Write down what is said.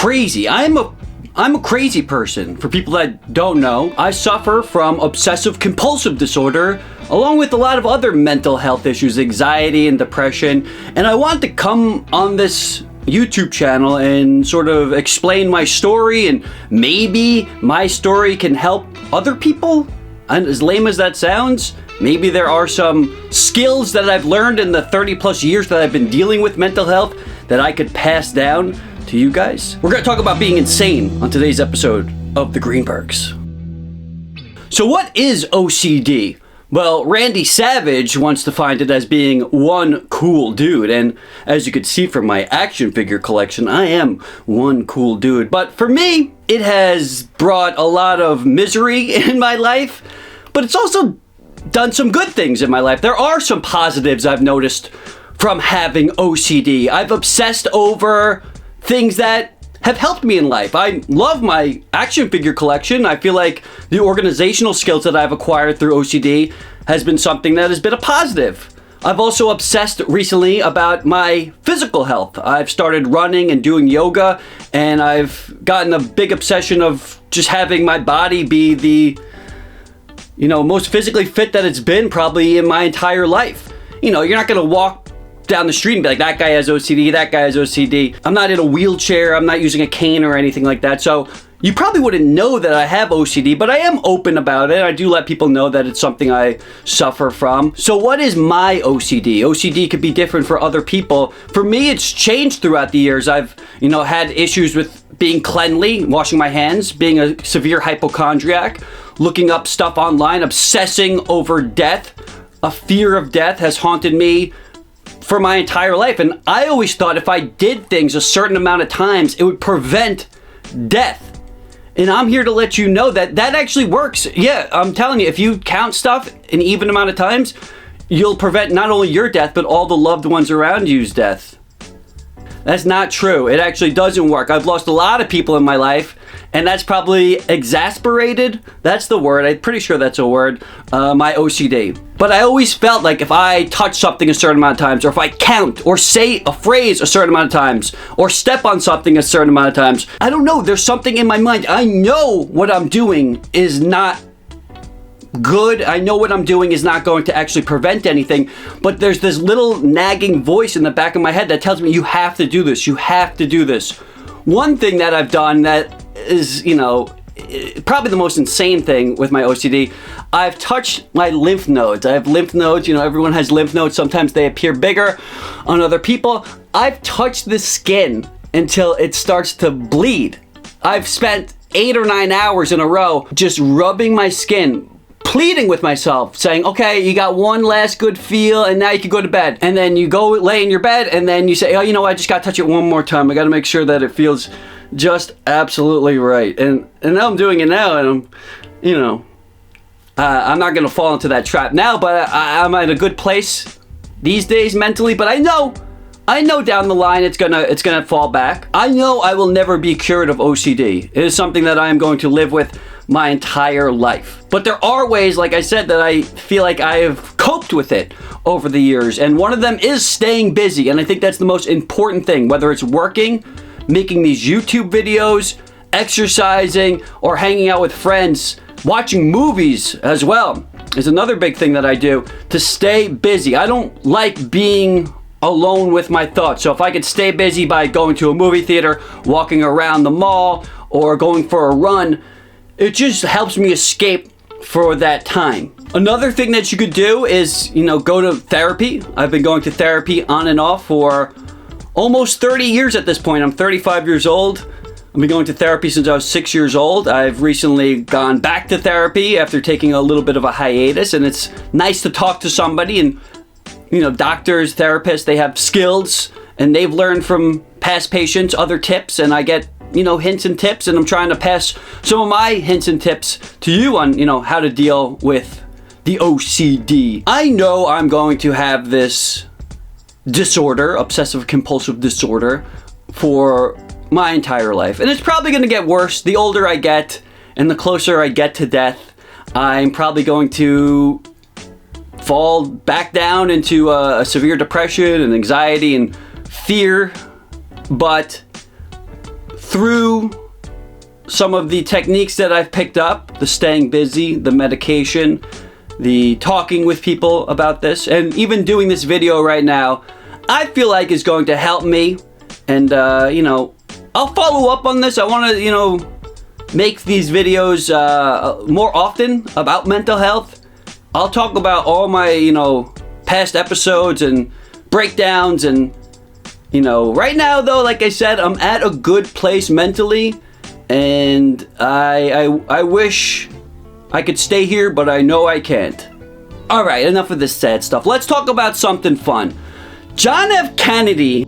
crazy. I'm a crazy person. For people that don't know, I suffer from obsessive compulsive disorder, along with a lot of other mental health issues, anxiety and depression. And I want to come on this YouTube channel and sort of explain my story, and maybe my story can help other people. And as lame as that sounds, maybe there are some skills that I've learned in the 30 plus years that I've been dealing with mental health that I could pass down to you guys. We're going to talk about being insane on today's episode of The Greenbergs. So what is OCD? Well, Randy Savage wants to find it as being one cool dude, and as you can see from my action figure collection, I am one cool dude. But for me, it has brought a lot of misery in my life, but it's also done some good things in my life. There are some positives I've noticed from having OCD. I've obsessed over things that have helped me in life. I love my action figure collection. I feel like the organizational skills that I've acquired through OCD has been something that has been a positive. I've also obsessed recently about my physical health. I've started running and doing yoga, and I've gotten a big obsession of just having my body be the, most physically fit that it's been probably in my entire life. You're not gonna walk down the street and be like, that guy has OCD, that guy has OCD. I'm not in a wheelchair, I'm not using a cane or anything like that. So you probably wouldn't know that I have OCD, but I am open about it. I do let people know that it's something I suffer from. So what is my OCD? OCD could be different for other people. For me, it's changed throughout the years. I've, had issues with being cleanly, washing my hands, being a severe hypochondriac, looking up stuff online, obsessing over death. A fear of death has haunted me for my entire life. And I always thought if I did things a certain amount of times, it would prevent death. And I'm here to let you know that that actually works. Yeah, I'm telling you, if you count stuff an even amount of times, you'll prevent not only your death, but all the loved ones around you's death. That's not true. It actually doesn't work. I've lost a lot of people in my life, and that's probably exasperated. That's the word. I'm pretty sure that's a word. My OCD. But I always felt like if I touch something a certain amount of times, or if I count or say a phrase a certain amount of times, or step on something a certain amount of times, I don't know, there's something in my mind. I know what I'm doing is not good. I know what I'm doing is not going to actually prevent anything, but there's this little nagging voice in the back of my head that tells me, you have to do this. You have to do this. One thing that I've done that is, probably the most insane thing with my OCD, I've touched my lymph nodes. I have lymph nodes. Everyone has lymph nodes. Sometimes they appear bigger on other people. I've touched the skin until it starts to bleed. I've spent 8 or 9 hours in a row just rubbing my skin, pleading with myself, saying, okay, you got one last good feel, and now you can go to bed. And then you go lay in your bed, and then you say, oh, I just got to touch it one more time. I got to make sure that it feels just absolutely right. And now I'm doing it now, and I'm not going to fall into that trap now, but I'm at a good place these days mentally. But I know down the line it's gonna fall back. I know I will never be cured of OCD. It is something that I am going to live with my entire life. But there are ways, like I said, that I feel like I have coped with it over the years. And one of them is staying busy. And I think that's the most important thing, whether it's working, making these YouTube videos, exercising, or hanging out with friends. Watching movies as well is another big thing that I do to stay busy. I don't like being alone with my thoughts. So if I could stay busy by going to a movie theater, walking around the mall, or going for a run, it just helps me escape for that time. Another thing that you could do is, go to therapy. I've been going to therapy on and off for almost 30 years at this point. I'm 35 years old. I've been going to therapy since I was 6 years old. I've recently gone back to therapy after taking a little bit of a hiatus, and it's nice to talk to somebody. And doctors, therapists, they have skills, and they've learned from past patients other tips, and I get hints and tips, and I'm trying to pass some of my hints and tips to you on how to deal with the OCD. I know I'm going to have this disorder, obsessive compulsive disorder, for my entire life. And it's probably going to get worse the older I get and the closer I get to death. I'm probably going to fall back down into a severe depression and anxiety and fear. But through some of the techniques that I've picked up, the staying busy, the medication, the talking with people about this, and even doing this video right now, I feel like is going to help me. And, I'll follow up on this. I want to, make these videos more often about mental health. I'll talk about all my, past episodes and breakdowns. And, right now, though, like I said, I'm at a good place mentally. And I wish I could stay here, but I know I can't. Alright, enough of this sad stuff. Let's talk about something fun. John F. Kennedy